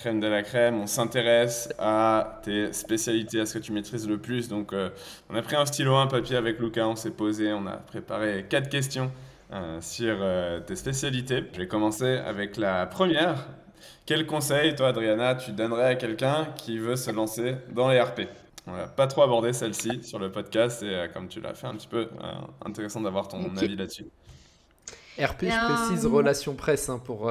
crème de la crème. On s'intéresse à tes spécialités, à ce que tu maîtrises le plus. Donc, on a pris un stylo, un papier avec Lucas, on s'est posé, on a préparé 4 questions sur tes spécialités. Je vais commencer avec la première. Quel conseil, toi, Adriana, tu donnerais à quelqu'un qui veut se lancer dans les RP? On va pas trop aborder celle-ci sur le podcast et comme tu l'as fait un petit peu, intéressant d'avoir ton Ok. avis là-dessus. RP, je précise, Euh, relation presse hein, pour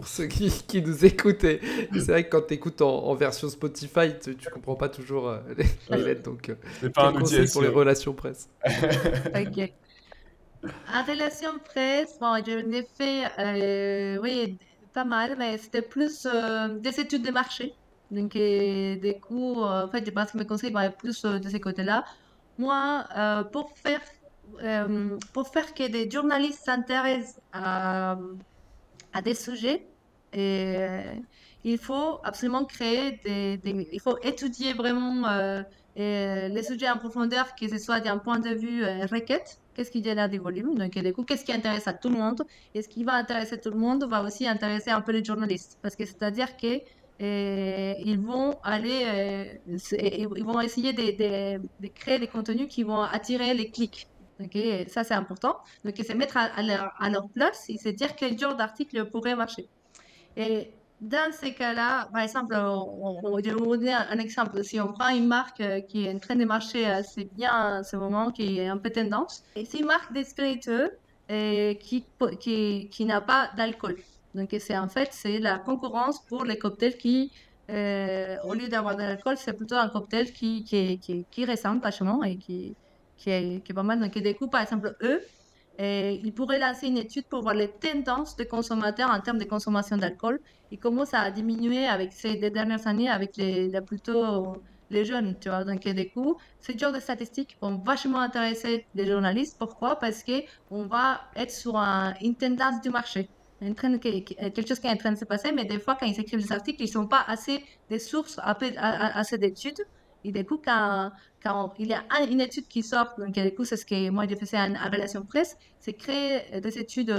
ceux qui nous écoutent. Et c'est vrai que quand tu écoutes en version Spotify, tu comprends pas toujours les Ouais, lettres. Donc, c'est pas quel un outil conseil pour les SEO. relations presse? ok. En relation presse, bon, je l'ai fait, oui, pas mal, mais c'était plus des études de marché. Donc, du coup, en fait, je pense que mes conseils vont être plus de ce côté-là. Moi, pour faire que des journalistes s'intéressent à des sujets, et, il faut absolument créer il faut étudier vraiment les sujets en profondeur, que ce soit d'un point de vue requête, qu'est-ce qui génère du volume, donc du coup, qu'est-ce qui intéresse à tout le monde, et ce qui va intéresser tout le monde va aussi intéresser un peu les journalistes, parce que c'est-à-dire que ils vont aller, ils vont essayer de créer des contenus qui vont attirer les clics. Ok, et ça c'est important. Donc, c'est mettre à leur place et se dire quel genre d'article pourrait marcher. Et dans ces cas-là, par exemple, je vais vous donner un exemple. Si on prend une marque qui est en train de marcher assez bien en ce moment, qui est un peu tendance, et c'est une marque de spiritueux qui n'a pas d'alcool. Donc, c'est en fait, c'est la concurrence pour les cocktails qui, au lieu d'avoir de l'alcool, c'est plutôt un cocktail qui ressemble vachement et qui est pas mal. Donc, du coup, par exemple, eux, et ils pourraient lancer une étude pour voir les tendances des consommateurs en termes de consommation d'alcool et comment ça a diminué avec ces deux dernières années avec plutôt les jeunes, tu vois. Donc, du coup, ce genre de statistiques vont vachement intéresser les journalistes. Pourquoi? Parce que on va être sur une tendance du marché. Quelque chose qui est en train de se passer, mais des fois, quand ils écrivent des articles, ils ne sont pas assez des sources, assez d'études. Et du coup, quand il y a une étude qui sort, donc du coup, c'est ce que moi j'ai fait en relation presse, c'est créer des études,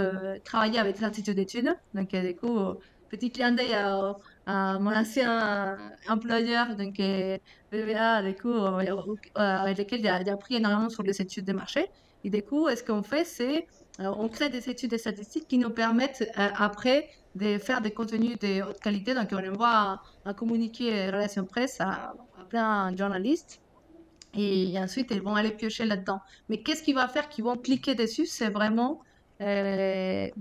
travailler avec l'institut d'études. Donc, du coup, petit clin d'œil à mon ancien employeur, donc BVA, du coup, avec lequel j'ai appris énormément sur les études de marché. Et du coup, ce qu'on fait, c'est on crée des études de statistiques qui nous permettent après de faire des contenus de haute qualité. Donc, on envoie un communiqué relation presse à plein de journalistes. Et ensuite, ils vont aller piocher là-dedans. Mais qu'est-ce qui va faire qu'ils vont cliquer dessus? C'est vraiment les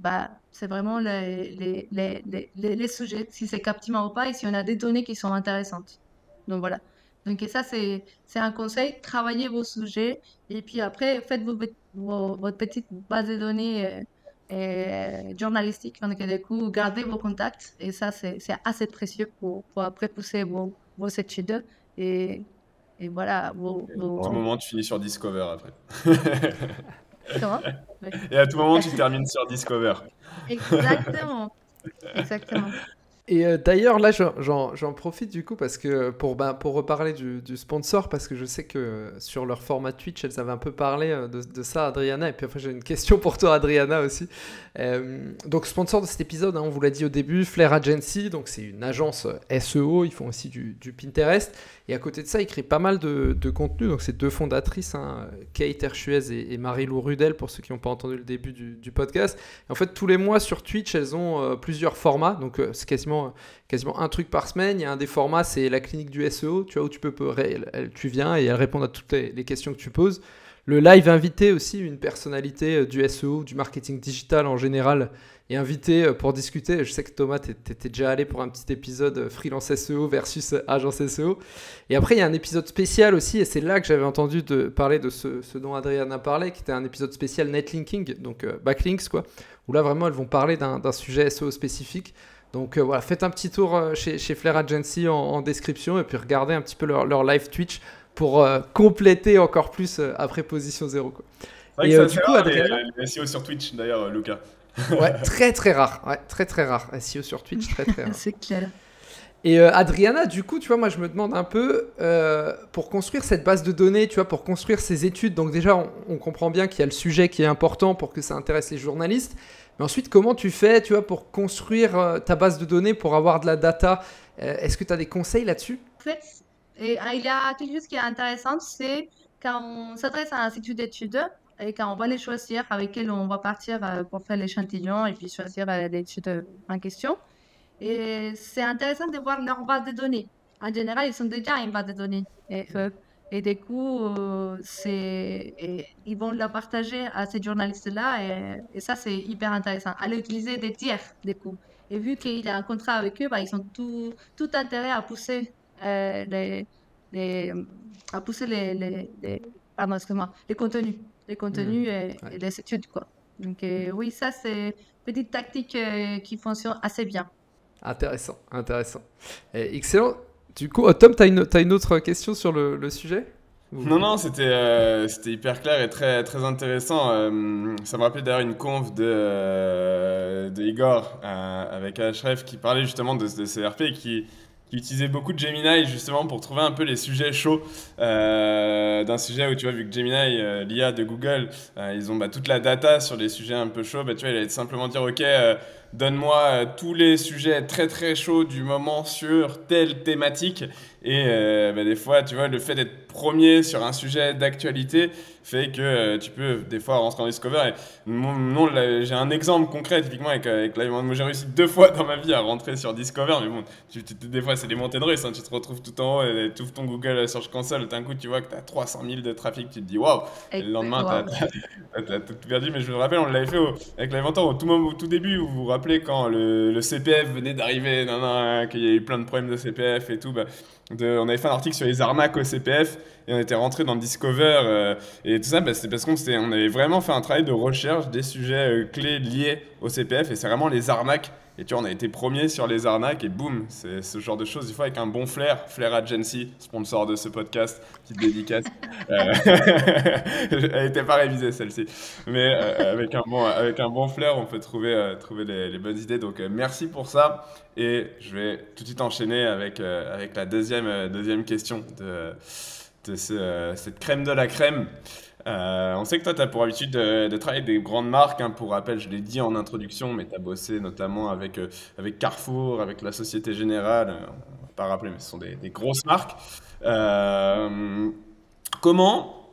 sujets, si c'est captivant ou pas, et si on a des données qui sont intéressantes. Donc voilà. Donc et ça, c'est un conseil. Travaillez vos sujets et puis après, faites votre petite base de données journalistique. Donc du coup, gardez vos contacts et ça, c'est assez précieux pour après pousser vos études. Et et voilà, À tout moment, tu finis sur Discover après. comment? Oui. Et à tout moment, tu termines sur Discover. Exactement, exactement. Et d'ailleurs, là, j'en profite du coup parce que pour reparler du sponsor, parce que je sais que sur leur format Twitch, elles avaient un peu parlé de ça, Adriana. Et puis après, j'ai une question pour toi, Adriana aussi. Donc, sponsor de cet épisode, hein, on vous l'a dit au début, Flair Agency. Donc, c'est une agence SEO. Ils font aussi du Pinterest. Et à côté de ça, ils créent pas mal de contenu. Donc, c'est deux fondatrices, hein, Kate Herchuez et Marie-Lou Rudel, pour ceux qui n'ont pas entendu le début du podcast. Et en fait, tous les mois sur Twitch, elles ont plusieurs formats. Donc, c'est quasiment un truc par semaine. Il y a un des formats, c'est la clinique du SEO, tu vois, où tu viens et elles répondent à toutes les questions que tu poses. Le live invité aussi, une personnalité du SEO, du marketing digital en général, est invité pour discuter. Je sais que Thomas, t'étais déjà allé pour un petit épisode freelance SEO versus agence SEO. Et après, il y a un épisode spécial aussi, et c'est là que j'avais entendu parler de ce dont Adriana parlait, qui était un épisode spécial netlinking, donc backlinks, quoi, où là, vraiment, elles vont parler d'un sujet SEO spécifique. Donc voilà, faites un petit tour chez Flair Agency en description et puis regardez un petit peu leur live Twitch pour compléter encore plus après position 0. Quoi. C'est vrai que Et c'est assez du coup, rare Adriana, les SEO sur Twitch, d'ailleurs, Lucas. ouais, très très rare. Ouais, très très rare. SEO sur Twitch, très très rare. C'est clair. Et Adriana, du coup, tu vois, moi je me demande un peu, pour construire cette base de données, tu vois, pour construire ces études, donc déjà on comprend bien qu'il y a le sujet qui est important pour que ça intéresse les journalistes, mais ensuite comment tu fais, tu vois, pour construire ta base de données, pour avoir de la data? Est-ce que tu as des conseils là-dessus? En fait, il y a quelque chose qui est intéressant, c'est quand on s'adresse à un institut d'études et quand on va les choisir avec quels on va partir pour faire l'échantillon et puis choisir l'étude en question. Et c'est intéressant de voir leur base de données. En général, ils sont déjà une base de données. Et du coup, ils vont la partager à ces journalistes-là. Et ça, c'est hyper intéressant. Aller utiliser des tiers, du coup. Et vu qu'il y a un contrat avec eux, bah, ils ont tout intérêt à pousser euh, les, les, à pousser pardon, excuse-moi, les Hmm. contenus et Ouais. les études, quoi. Donc, oui, ça, c'est une petite tactique qui fonctionne assez bien. Intéressant, intéressant. Excellent. Du coup, Tom, t'as une autre question sur le sujet? Non, non, c'était hyper clair et très, très intéressant. Ça me rappelait d'ailleurs une conf de Igor avec Href qui parlait justement de CRP et qui utilisait beaucoup de Gemini justement pour trouver un peu les sujets chauds d'un sujet où tu vois, vu que Gemini, l'IA de Google, ils ont bah, toute la data sur les sujets un peu chauds, bah, tu vois, il allait simplement dire, ok, donne-moi tous les sujets très très chauds du moment sur telle thématique. Et bah, des fois, tu vois, le fait d'être premier sur un sujet d'actualité fait que tu peux des fois rentrer en Discover. Et non, j'ai un exemple concret typiquement avec Live. Moi, j'ai réussi 2 fois dans ma vie à rentrer sur Discover, mais bon, des fois, c'est des montées de russe. Hein, tu te retrouves tout en haut et tu ouvres ton Google Search Console. D'un coup, tu vois que tu as 300 000 de trafic. Tu te dis waouh! Et le lendemain, tu Wow. as tout perdu. Mais je me rappelle, on l'avait fait avec l'inventeur au tout début. Vous vous rappelez quand le CPF venait d'arriver, qu'il y a eu plein de problèmes de CPF et tout. Bah, on avait fait un article sur les arnaques au CPF et on était rentré dans Discover et tout ça, bah, c'était parce on avait vraiment fait un travail de recherche des sujets clés liés au CPF et c'est vraiment les arnaques. Et tu vois, on a été premier sur les arnaques et boum, c'est ce genre de choses. Il faut avec un bon Flair Agency, sponsor de ce podcast, petite dédicace. Euh, Elle n'était pas révisée celle-ci, mais avec un bon flair, on peut trouver les bonnes idées. Donc merci pour ça. Et je vais tout de suite enchaîner avec la deuxième question de cette crème de la crème. On sait que toi, tu as pour habitude de travailler avec des grandes marques. Hein. Pour rappel, je l'ai dit en introduction, mais tu as bossé notamment avec Carrefour, avec la Société Générale. On va pas rappeler, mais ce sont des grosses marques. Euh, Comment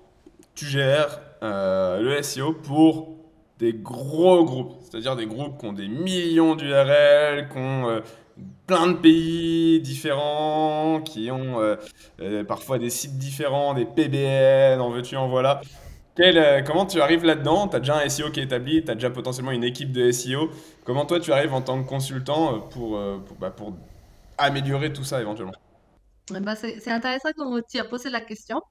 tu gères le SEO pour des gros groupes, c'est-à-dire des groupes qui ont des millions d'URL, qui ont plein de pays différents, qui ont parfois des sites différents, des PBN, en veux-tu, en voilà. Comment tu arrives là-dedans? Tu as déjà un SEO qui est établi, tu as déjà potentiellement une équipe de SEO. Comment toi tu arrives en tant que consultant pour améliorer tout ça éventuellement? Bah, c'est intéressant que tu as posé la question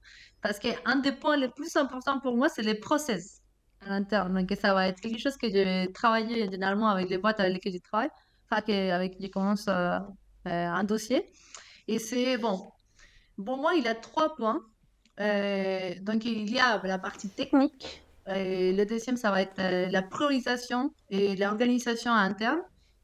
parce qu'un des points les plus importants pour moi, c'est les process à l'interne. Donc, ça va être quelque chose que j'ai travaillé généralement avec les boîtes avec lesquelles je travaille, enfin, avec qui je commence un dossier. Et c'est bon. Pour moi, il y a 3 points. Donc, il y a la partie technique. Le deuxième, ça va être la priorisation et l'organisation interne.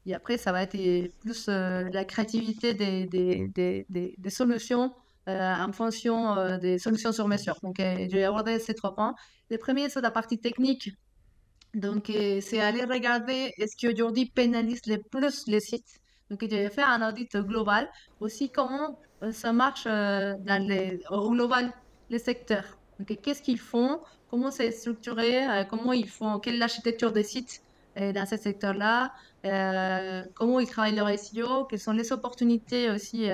Et après, ça va être plus la créativité des solutions en fonction des solutions sur mesure. Donc, je vais aborder ces 3 points. Le premier, c'est la partie technique. Donc, c'est aller regarder ce qui aujourd'hui pénalise le plus les sites. Donc, je vais faire un audit global. Aussi, comment ça marche au global, les secteurs. Donc, qu'est-ce qu'ils font, comment c'est structuré, comment ils font, quelle est l'architecture des sites dans ce secteur-là, comment ils travaillent leur SEO, quelles sont les opportunités aussi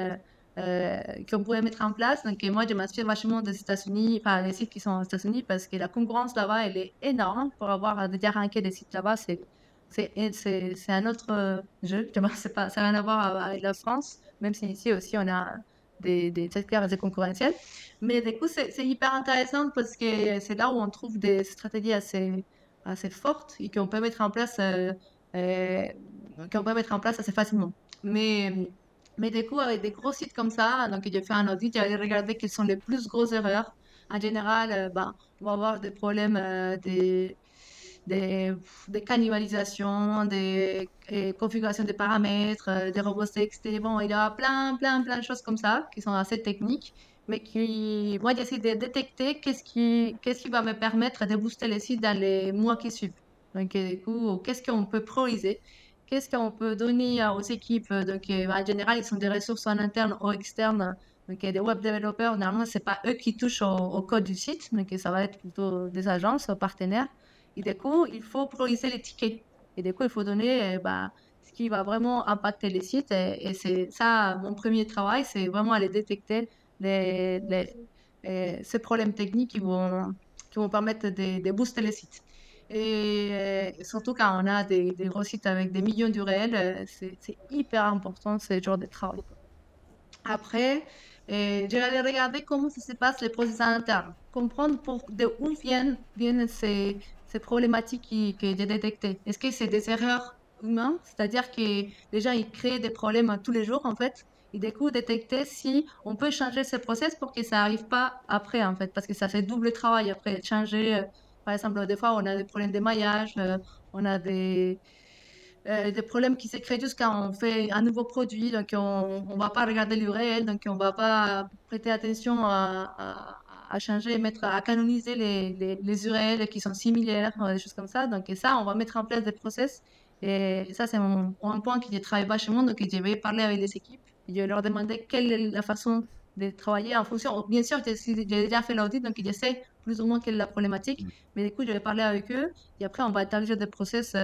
qu'on pourrait mettre en place. Donc, moi, je m'inspire vachement des États-Unis, enfin, les sites qui sont aux États-Unis, parce que la concurrence là-bas, elle est énorme. Pour avoir déjà ranké des sites là-bas, c'est un autre jeu. C'est pas, ça n'a rien à voir avec la France, même si ici aussi, on a des secteurs assez concurrentiels. Mais du coup, c'est hyper intéressant parce que c'est là où on trouve des stratégies assez fortes et qu'on peut mettre en place, euh, qu'on peut mettre en place assez facilement. Mais du coup, avec des gros sites comme ça, donc j'ai fait un audit, j'ai allé regarder quelles sont les plus grosses erreurs. En général, ben, on va avoir des problèmes des, des cannibalisations, des configurations des paramètres, des robots TXT. Bon, il y a plein de choses comme ça qui sont assez techniques, mais moi, j'essaie de détecter qu'est-ce qui va me permettre de booster les sites dans les mois qui suivent. Donc, du coup, qu'est-ce qu'on peut prioriser? qu'est-ce qu'on peut donner aux équipes. Donc, en général, ils sont des ressources en interne ou externes. Donc, des web développeurs, normalement, c'est pas eux qui touchent au code du site, donc ça va être plutôt des agences, partenaires. Et du coup, il faut prioriser les tickets. Et du coup, il faut donner ce qui va vraiment impacter les sites. Et c'est ça, mon premier travail, c'est vraiment aller détecter les, les, ces problèmes techniques qui vont permettre de booster les sites. Et surtout quand on a des gros sites avec des millions d'URL, c'est hyper important ce genre de travail. Après, je vais aller regarder comment ça se passe les processus internes, comprendre de où viennent ces problématiques que j'ai détectées. Est-ce que c'est des erreurs humaines, c'est-à-dire que les gens ils créent des problèmes tous les jours en fait, et du coup détecter si on peut changer ce process pour que ça n'arrive pas après en fait, parce que ça fait double travail après changer. Par exemple, des fois on a des problèmes d'émaillage, on a des problèmes qui se créent juste quand on fait un nouveau produit, donc on ne va pas regarder l'URL, donc on ne va pas prêter attention à changer, à canoniser les URL qui sont similaires, des choses comme ça. Donc et ça, on va mettre en place des process. Et ça, c'est un point que je travaille vachement, donc je vais parler avec les équipes. Je vais leur demander quelle est la façon de travailler en fonction. Bien sûr, j'ai déjà fait l'audit, donc je sais plus ou moins quelle est la problématique, mais du coup, je vais parler avec eux et après, on va établir des process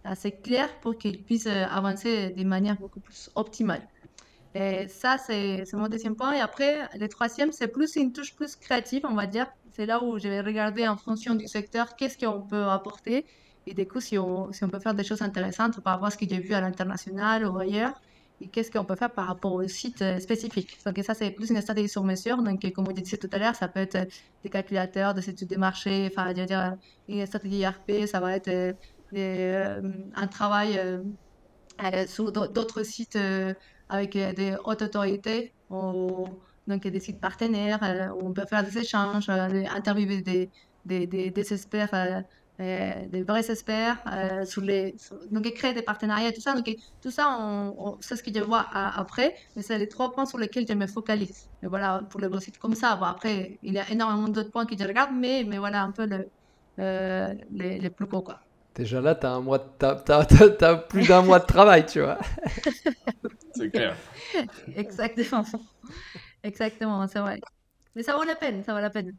assez clair pour qu'ils puissent avancer de manière beaucoup plus optimale. Et ça, c'est mon deuxième point. Et après, le troisième, c'est plus une touche plus créative, on va dire. C'est là où je vais regarder en fonction du secteur, qu'est-ce qu'on peut apporter. Et du coup, si on peut faire des choses intéressantes par rapport à ce que j'ai vu à l'international ou ailleurs, et qu'est-ce qu'on peut faire par rapport au site spécifique. Donc ça, c'est plus une stratégie sur mesure. Donc, comme je disais tout à l'heure, ça peut être des calculateurs, des études de marché, enfin, je veux dire, une stratégie IRP, ça va être un travail sur d'autres sites avec des hautes autorités, donc des sites partenaires, où on peut faire des échanges, interviewer des experts, des vrais experts, donc créer des partenariats, tout ça. Donc tout ça, c'est ce que je vois après, mais c'est les 3 points sur lesquels je me focalise. Et voilà, pour les sites comme ça. Bon, après, il y a énormément d'autres points que je regarde, mais voilà un peu les plus gros, quoi. Déjà là, t'as plus d'un mois de travail, tu vois. C'est clair. Exactement. Exactement, c'est vrai. Mais ça vaut la peine, ça vaut la peine.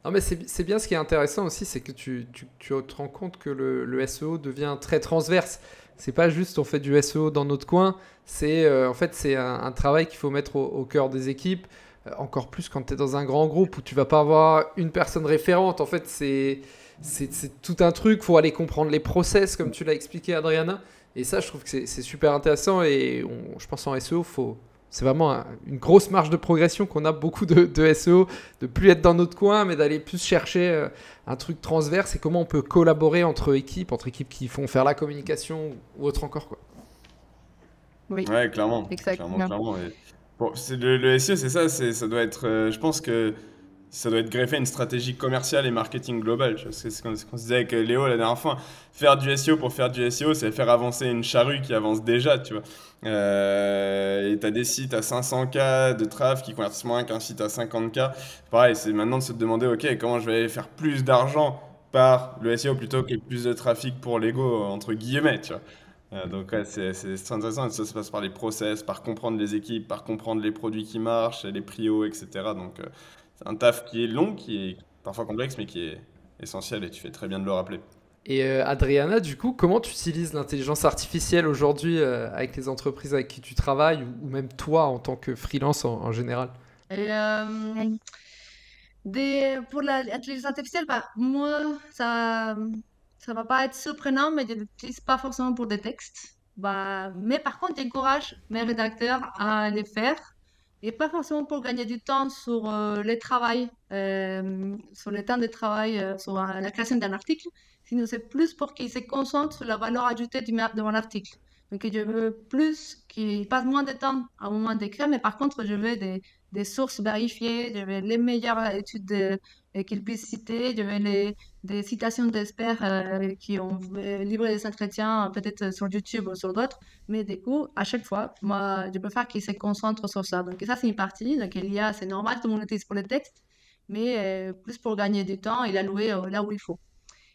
Non, mais c'est bien, ce qui est intéressant aussi, c'est que tu te rends compte que le SEO devient très transverse. C'est pas juste on fait du SEO dans notre coin, en fait c'est un travail qu'il faut mettre au cœur des équipes, encore plus quand tu es dans un grand groupe où tu vas pas avoir une personne référente. En fait, c'est tout un truc, faut aller comprendre les process comme tu l'as expliqué, Adriana. Et ça, je trouve que c'est super intéressant, et je pense en SEO, c'est vraiment une grosse marge de progression qu'on a beaucoup de SEO, de plus être dans notre coin, mais d'aller plus chercher un truc transverse et comment on peut collaborer entre équipes qui font faire la communication ou autre encore, quoi. Oui, Ouais, clairement. exactement. Clairement. Et bon, le SEO, c'est ça, ça doit être, je pense que ça doit être greffé à une stratégie commerciale et marketing globale. Tu vois. C'est ce qu'on se disait avec Léo la dernière fois. Faire du SEO pour faire du SEO, c'est faire avancer une charrue qui avance déjà, tu vois. Et tu as des sites à 500K de traf qui convertissent moins qu'un site à 50K. Pareil, c'est maintenant de se demander, ok, comment je vais faire plus d'argent par le SEO plutôt que plus de trafic pour l'ego, entre guillemets, tu vois. Donc ouais, c'est très intéressant. Ça se passe par les process, par comprendre les équipes, par comprendre les produits qui marchent, les prios, etc. Donc c'est un taf qui est long, qui est parfois complexe, mais qui est essentiel, et tu fais très bien de le rappeler. Et Adriana, du coup, comment tu utilises l'intelligence artificielle aujourd'hui avec les entreprises avec qui tu travailles, ou même toi en tant que freelance en général? Et, pour l'intelligence artificielle, moi, ça va pas être surprenant, mais je l'utilise pas forcément pour des textes. Mais par contre, j'encourage mes rédacteurs à les faire. Et pas forcément pour gagner du temps sur sur le temps de travail, sur la création d'un article, sinon c'est plus pour qu'ils se concentrent sur la valeur ajoutée de mon article. Donc je veux plus qu'ils passent moins de temps au moment d'écrire, mais par contre, je veux des sources vérifiées, je veux les meilleures études qu'ils puissent citer, je veux des citations d'experts qui ont livré des entretiens, peut-être sur YouTube ou sur d'autres. Mais du coup, à chaque fois, moi, je préfère qu'ils se concentrent sur ça. Donc, ça, c'est une partie. Donc, l'IA, c'est normal, tout le monde l'utilise pour le texte, mais plus pour gagner du temps et l'allouer là où il faut.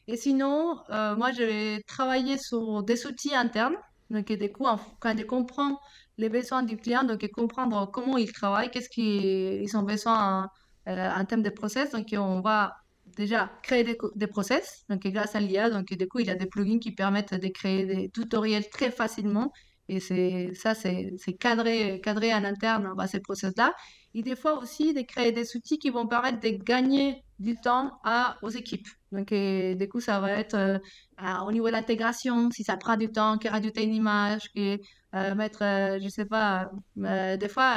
Et sinon, moi, je vais travailler sur des outils internes. Donc, et du coup, quand il comprend les besoins du client, donc et comprendre comment il travaille, qu'est-ce qu'ils ont besoin en termes de process. Donc, et on va déjà créer des process. Donc, et grâce à l'IA, donc et du coup, il y a des plugins qui permettent de créer des tutoriels très facilement. Et c'est cadré en interne à ces process-là. Et des fois aussi, de créer des outils qui vont permettre de gagner du temps aux équipes. Donc, et du coup, ça va être au niveau de l'intégration, si ça prend du temps, que rajouter une image, que mettre, je sais pas, des fois,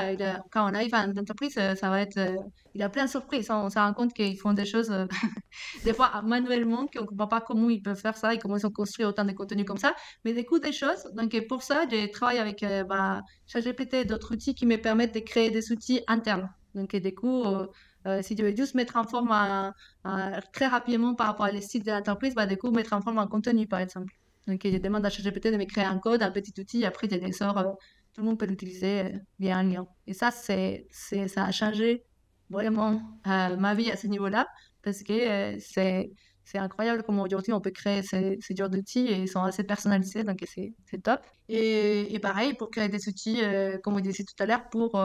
quand on arrive à une entreprise, ça va être, il y a plein de surprises. On se rend compte qu'ils font des choses, des fois manuellement, qu'on ne comprend pas comment ils peuvent faire ça et comment ils ont construit autant de contenu comme ça. Mais des coups des choses. Donc, et pour ça, je travaille avec ChatGPT et d'autres outils qui me permettent de créer des outils internes. Donc, et du coup, si je veux juste mettre en forme très rapidement par rapport à les sites de l'entreprise, du coup, mettre en forme un contenu, par exemple. Donc, je demande à ChatGPT de me créer un code, un petit outil, après, je les sors, tout le monde peut l'utiliser via un lien. Et ça, ça a changé vraiment ma vie à ce niveau-là, parce que c'est incroyable comment aujourd'hui on peut créer ces genres d'outils et ils sont assez personnalisés, donc c'est top. Et pareil, pour créer des outils, comme on disait tout à l'heure, pour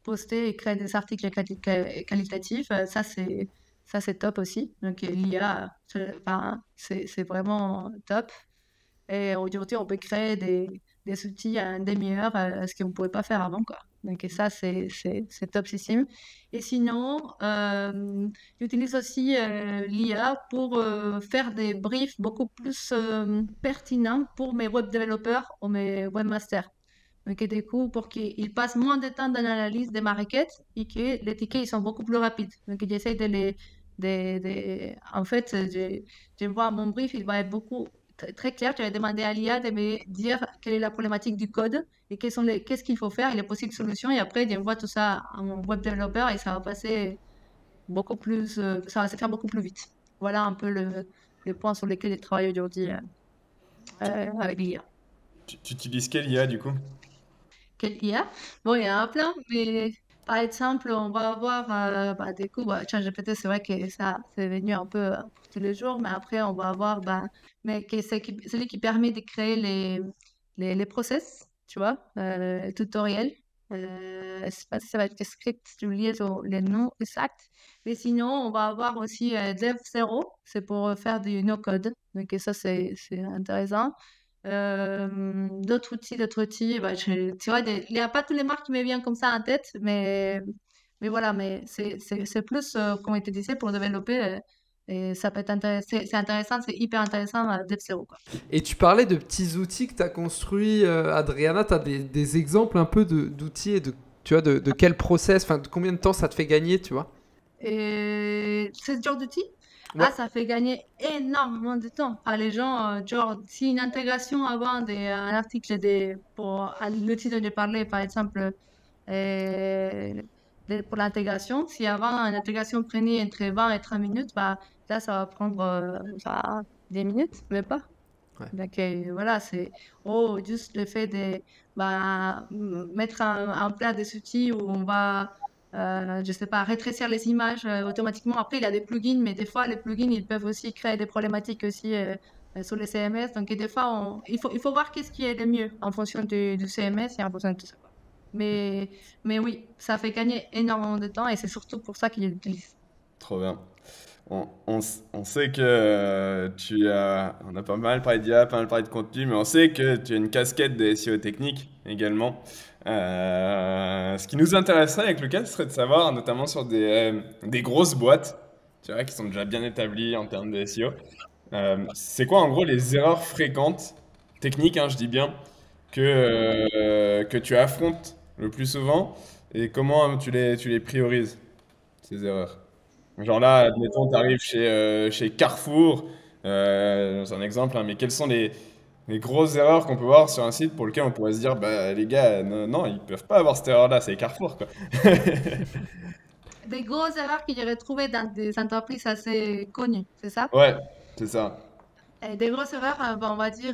poster et créer des articles qualitatifs, ça c'est top aussi. Donc l'IA, c'est vraiment top. Et aujourd'hui, on peut créer des outils à une demi-heure, ce qu'on ne pouvait pas faire avant, quoi. Donc et ça, c'est topissime. Et sinon, j'utilise aussi l'IA pour faire des briefs beaucoup plus pertinents pour mes web développeurs ou mes webmasters. Donc, et du coup, pour qu'ils passent moins de temps dans l'analyse de ma requête et que les tickets ils sont beaucoup plus rapides. Donc, j'essaie de les. En fait, je vois mon brief, il va être très clair. Je vais demander à l'IA de me dire quelle est la problématique du code et qu'est-ce qu'il faut faire et les possibles solutions. Et après, j'envoie tout ça à mon web développeur et ça va passer beaucoup plus. Ça va se faire beaucoup plus vite. Voilà un peu le point sur lesquels je travaille aujourd'hui avec l'IA. Tu utilises quelle IA du coup? Quelle IA? Bon, il y en a plein, mais par exemple, on va avoir, du coup, ChatGPT, c'est vrai que ça, c'est venu un peu pour tous les jours, mais après, on va avoir, mais celui qui permet de créer les process, tu vois, tutoriels. Je sais pas si ça va être script, j'ai oublié les noms exacts. Mais sinon, on va avoir aussi Dev0, c'est pour faire du no-code. Donc, ça, c'est intéressant. D'autres outils, tu vois, il n'y a pas tous les marques qui me viennent comme ça en tête, mais voilà, mais c'est plus, comme il te disait, pour développer, et ça peut être intéressant, c'est intéressant, c'est hyper intéressant à Dev0, quoi. Et tu parlais de petits outils que tu as construits, Adriana, tu as des exemples un peu d'outils et tu vois, de quel process, enfin, de combien de temps ça te fait gagner, tu vois? Et ce genre d'outils, Ouais. ça fait gagner énormément de temps à les gens. Genre, si une intégration avant un article pour l'outil dont j'ai parlé, par exemple, pour l'intégration, si avant une intégration prenait entre 20 et 30 minutes, là, ça va prendre 10 minutes, mais pas. Ouais. Donc, voilà, c'est juste le fait de mettre en place des outils où on va, je sais pas, rétrécir les images automatiquement. Après, il y a des plugins, mais des fois, les plugins, ils peuvent aussi créer des problématiques aussi sur les CMS. Donc, et des fois, il faut voir qu'est-ce qui est le mieux en fonction du CMS et en fonction de tout ça, quoi. Mais oui, ça fait gagner énormément de temps et c'est surtout pour ça qu'ils l'utilisent. Trop bien. On sait que on a pas mal parlé d'IA, pas mal parlé de contenu, mais on sait que tu as une casquette de SEO technique également. Ce qui nous intéresserait avec Lucas, ce serait de savoir, notamment sur des grosses boîtes, tu vois, qui sont déjà bien établies en termes de SEO. C'est quoi en gros les erreurs fréquentes, techniques, hein, je dis bien, que tu affrontes le plus souvent et comment tu les priorises, ces erreurs? Genre là, admettons, tu arrives chez Carrefour, c'est un exemple, hein, mais quelles sont les grosses erreurs qu'on peut voir sur un site pour lequel on pourrait se dire, bah les gars, non, non, ils peuvent pas avoir cette erreur-là, c'est Carrefour, quoi. Des grosses erreurs que j'ai retrouvées dans des entreprises assez connues, c'est ça? Ouais, c'est ça. Des grosses erreurs, on va dire,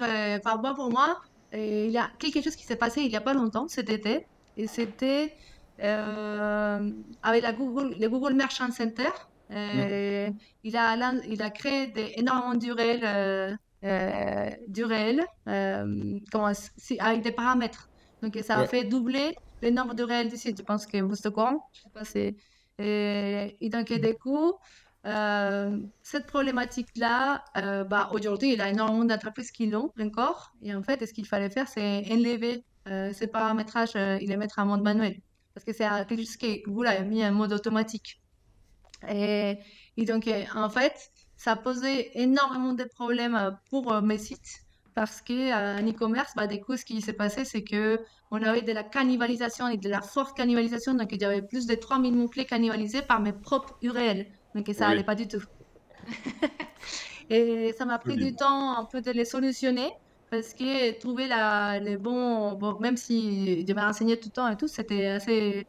pour moi, il y a quelque chose qui s'est passé il n'y a pas longtemps, cet été, et c'était avec le Google Merchant Center. Mm. Il a créé énormément d'URL d'URL avec des paramètres. Donc, ça a Ouais, fait doubler le nombre d'URL du site. Je pense que vous êtes au courant. Je sais pas, et donc, et du coup, cette problématique-là, aujourd'hui, il y a énormément d'entreprises qui l'ont encore. Et en fait, ce qu'il fallait faire, c'est enlever ces paramétrages et les mettre en mode manuel. Parce que c'est quelque chose que Google a mis en mode automatique. Et, et donc, en fait, ça posait énormément de problèmes pour mes sites parce que en e-commerce, du coup, ce qui s'est passé, c'est que on avait de la cannibalisation et de la forte cannibalisation. Donc, il y avait plus de 3000 mots-clés cannibalisés par mes propres URL. Donc, ça allait oui, pas du tout. Et ça m'a pris du solide. temps un peu de les solutionner parce que trouver les bons, bon, même si je me renseignais tout le temps et tout, c'était assez.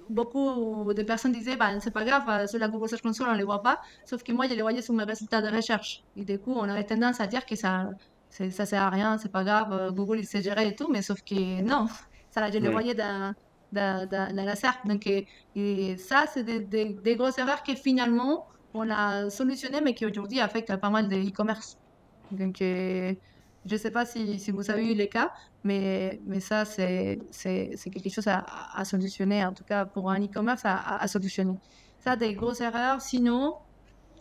Beaucoup de personnes disaient, bah, c'est pas grave, sur la Google Search Console, on les voit pas. Sauf que moi, je les voyais sur mes résultats de recherche. Et du coup, on avait tendance à dire que ça sert à rien, c'est pas grave, Google, il sait gérer et tout. Mais sauf que non, ça, je les Hmm. voyais dans la SERP. Donc, et ça, c'est des grosses erreurs que finalement, on a solutionné, mais qui aujourd'hui affecte pas mal de e-commerce. Donc, je ne sais pas si vous avez eu les cas, mais ça, c'est quelque chose à solutionner, en tout cas pour un e-commerce à solutionner. Ça, des grosses erreurs. Sinon,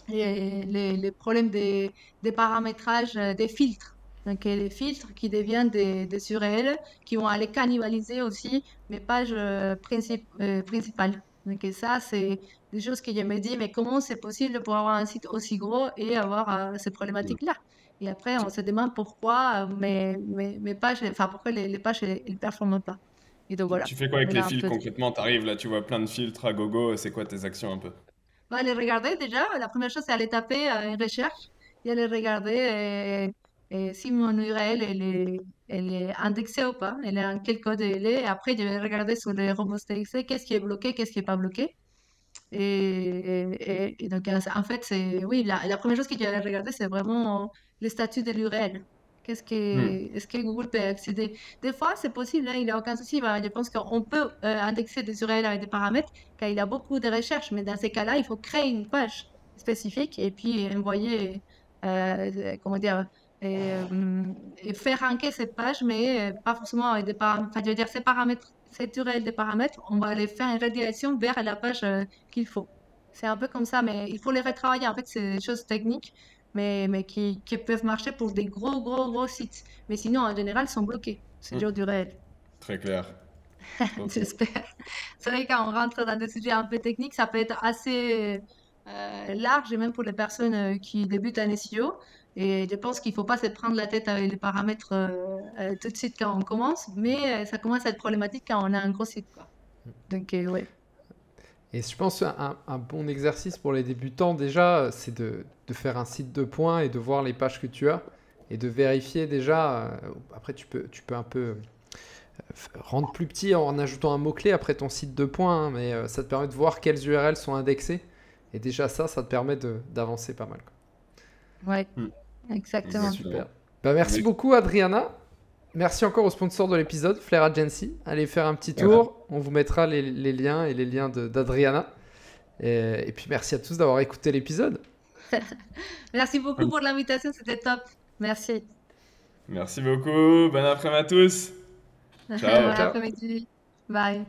les problèmes des paramétrages, des filtres. Donc, les filtres qui deviennent des URL qui vont aller cannibaliser aussi mes pages principales. Donc, et ça, c'est des choses que je me dis, mais comment c'est possible pour avoir un site aussi gros et avoir ces Hmm. problématiques-là? Et après, on Tu, se demande pourquoi mes pages, enfin, pourquoi les pages, elles ne performent pas. Et donc, voilà. tu fais quoi avec les Voilà un fils peu. concrètement? T'arrives là, tu vois plein de filtres à gogo, c'est quoi tes actions un peu? Va aller regarder déjà. La première chose, c'est aller taper une recherche et aller regarder si mon URL elle est indexée ou pas, elle est en quel code elle est. Et après, je vais regarder sur les robots.txt qu'est-ce qui est bloqué, qu'est-ce qui n'est pas bloqué. Et donc, en fait, oui, la première chose que je vais regarder, c'est vraiment le statut de l'URL. Hmm. Est-ce que Google peut accéder? Des fois, c'est possible, hein, il n'y a aucun souci. Je pense qu'on peut indexer des URL avec des paramètres, car il y a beaucoup de recherches. Mais dans ces cas-là, il faut créer une page spécifique et puis envoyer, comment dire, et faire ranker cette page, mais pas forcément avec des paramètres. Enfin, je veux dire, ces paramètres, cette URL des paramètres, on va aller faire une redirection vers la page qu'il faut. C'est un peu comme ça, mais il faut les retravailler. En fait, c'est des choses techniques, mais qui peuvent marcher pour des gros sites. Mais sinon, en général, ils sont bloqués. C'est Hmm. dur du réel, Très clair. Ok. j'espère. C'est vrai, quand on rentre dans des sujets un peu techniques, ça peut être assez large, et même pour les personnes qui débutent en SEO. Et je pense qu'il ne faut pas se prendre la tête avec les paramètres tout de suite quand on commence, mais ça commence à être problématique quand on a un gros site, quoi. Donc, ouais. Et je pense un bon exercice pour les débutants déjà, c'est de faire un site de points et de voir les pages que tu as et de vérifier déjà. Après, tu peux un peu rendre plus petit en ajoutant un mot-clé après ton site de points, hein, mais ça te permet de voir quelles URL sont indexées. Et déjà ça te permet d'avancer pas mal, quoi. Ouais, Hmm. exactement. Super. Exactement. Bah, merci Mais beaucoup, Adriana. Merci encore au sponsor de l'épisode, Flair Agency. Allez faire un petit voilà. tour. On vous mettra les liens et les liens d'Adriana. Et puis merci à tous d'avoir écouté l'épisode. Merci beaucoup pour l'invitation, c'était top. Merci. Merci beaucoup. Bon après-midi à tous. Bon Ciao. Ciao. après-midi. Bye.